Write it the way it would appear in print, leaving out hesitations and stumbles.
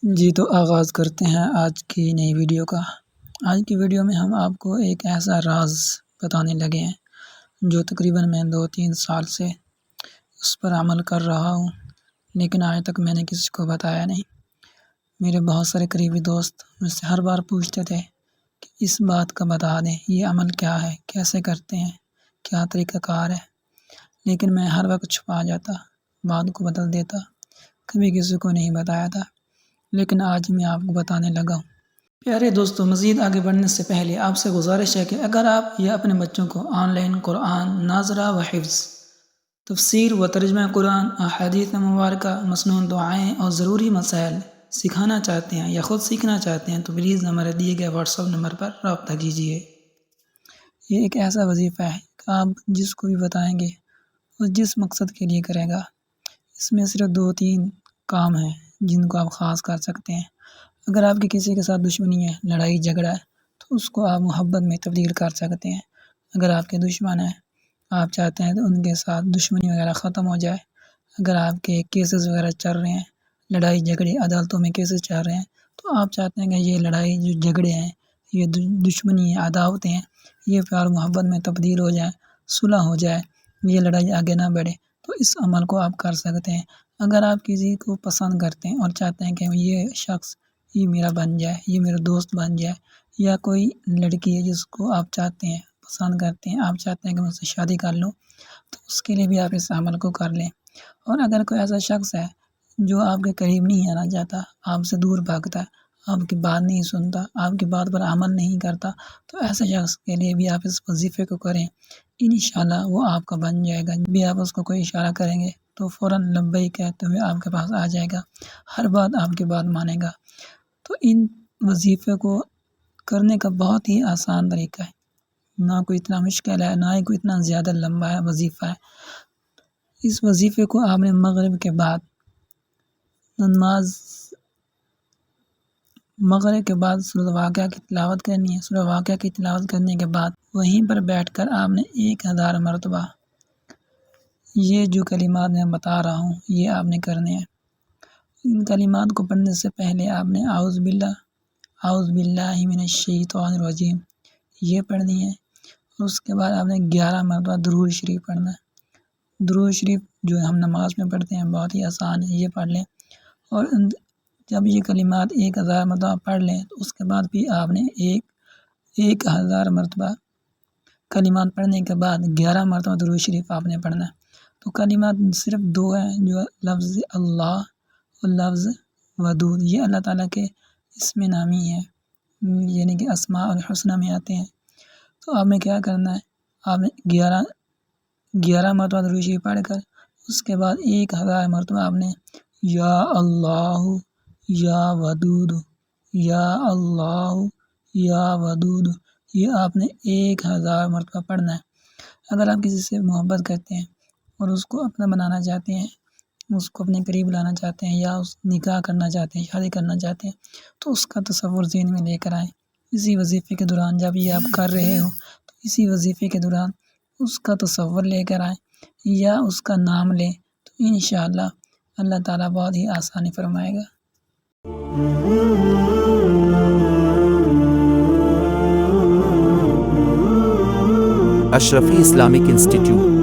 جی تو آغاز کرتے ہیں آج کی نئی ویڈیو کا۔ آج کی ویڈیو میں ہم آپ کو ایک ایسا راز بتانے لگے ہیں جو تقریباً میں 2-3 سال سے اس پر عمل کر رہا ہوں، لیکن آج تک میں نے کسی کو بتایا نہیں۔ میرے بہت سارے قریبی دوست مجھ سے ہر بار پوچھتے تھے کہ اس بات کا بتا دیں، یہ عمل کیا ہے، کیسے کرتے ہیں، کیا طریقہ کار ہے، لیکن میں ہر وقت چھپا جاتا، بات کو بدل دیتا، کبھی کسی کو نہیں بتایا تھا، لیکن آج میں آپ کو بتانے لگا ہوں۔ پیارے دوستو، مزید آگے بڑھنے سے پہلے آپ سے گزارش ہے کہ اگر آپ یا اپنے بچوں کو آن لائن قرآن ناظرہ و حفظ، تفسیر و ترجمہ قرآن، احادیث مبارکہ، مسنون دعائیں اور ضروری مسائل سکھانا چاہتے ہیں یا خود سیکھنا چاہتے ہیں تو پلیز ہمارے دیے گئے واٹس ایپ نمبر پر رابطہ کیجیے۔ یہ ایک ایسا وظیفہ ہے کہ آپ جس کو بھی بتائیں گے وہ جس مقصد کے لیے کرے گا۔ اس میں صرف 2-3 کام ہیں جن کو آپ خاص کر سکتے ہیں۔ اگر آپ کی کسی کے ساتھ دشمنی ہے، لڑائی جھگڑا ہے، تو اس کو آپ محبت میں تبدیل کر سکتے ہیں۔ اگر آپ کے دشمن ہیں، آپ چاہتے ہیں تو ان کے ساتھ دشمنی وغیرہ ختم ہو جائے۔ اگر آپ کے کیسز وغیرہ چل رہے ہیں، لڑائی جھگڑے عدالتوں میں کیسز چل رہے ہیں، تو آپ چاہتے ہیں کہ یہ لڑائی جو جھگڑے ہیں، یہ دشمنی ہیں، عداوتیں ہیں، یہ پیار محبت میں تبدیل ہو جائیں، صلح ہو جائے، یہ لڑائی آگے نہ بڑھے، تو اس عمل کو آپ کر سکتے ہیں۔ اگر آپ کسی کو پسند کرتے ہیں اور چاہتے ہیں کہ یہ شخص یہ میرا بن جائے، یہ میرا دوست بن جائے، یا کوئی لڑکی ہے جس کو آپ چاہتے ہیں، پسند کرتے ہیں، آپ چاہتے ہیں کہ مجھ سے شادی کر لو، تو اس کے لیے بھی آپ اس عمل کو کر لیں۔ اور اگر کوئی ایسا شخص ہے جو آپ کے قریب نہیں آنا چاہتا، آپ سے دور بھاگتا ہے، آپ کی بات نہیں سنتا، آپ کی بات پر عمل نہیں کرتا، تو ایسے شخص کے لیے بھی آپ اس وظیفے کو کریں، انشاءاللہ وہ آپ کا بن جائے گا۔ بھی آپ اس کو کوئی اشارہ کریں گے تو فوراً لبیک کہتے ہوئے آپ کے پاس آ جائے گا، ہر بات آپ کی بات مانے گا۔ تو ان وظیفے کو کرنے کا بہت ہی آسان طریقہ ہے، نہ کوئی اتنا مشکل ہے، نہ ہی کوئی اتنا زیادہ لمبا ہے وظیفہ ہے۔ اس وظیفے کو آپ نے مغرب کے بعد سورۃ واقعہ کی تلاوت کرنی ہے۔ سورۃ واقعہ کی تلاوت کرنے کے بعد وہیں پر بیٹھ کر آپ نے 1000 مرتبہ یہ جو کلمات میں بتا رہا ہوں یہ آپ نے کرنے ہیں۔ ان کلمات کو پڑھنے سے پہلے آپ نے اعوذ باللہ من الشیطان الرجیم یہ پڑھنی ہے، اور اس کے بعد آپ نے 11 مرتبہ درود شریف پڑھنا ہے۔ درود شریف جو ہم نماز میں پڑھتے ہیں بہت ہی آسان ہے، یہ پڑھ لیں، اور جب یہ کلمات 1000 مرتبہ پڑھ لیں تو اس کے بعد بھی آپ نے 1000 مرتبہ کلمات پڑھنے کے بعد 11 مرتبہ درود شریف آپ نے پڑھنا ہے۔ تو کلمات صرف 2 ہیں، جو لفظ اللہ اور لفظ ودود، یہ اللہ تعالیٰ کے اسم نامی ہے، یعنی کہ اسماء الحسنہ میں آتے ہیں۔ تو آپ نے کیا کرنا ہے، آپ نے 11 مرتبہ درود شریف پڑھ کر اس کے بعد 1000 مرتبہ آپ نے یا اللہ یا ودود، یا اللہ یا ودود، یہ آپ نے 1000 مرتبہ پڑھنا ہے۔ اگر آپ کسی سے محبت کرتے ہیں اور اس کو اپنا بنانا چاہتے ہیں، اس کو اپنے قریب لانا چاہتے ہیں، یا اس نکاح کرنا چاہتے ہیں، شادی کرنا چاہتے ہیں، تو اس کا تصور ذہن میں لے کر آئیں۔ اسی وظیفے کے دوران جب یہ آپ کر رہے ہو تو اسی وظیفے کے دوران اس کا تصور لے کر آئیں یا اس کا نام لیں، تو انشاءاللہ اللہ تعالیٰ بہت ہی آسانی فرمائے گا۔ اشرفی اسلامک انسٹیٹیوٹ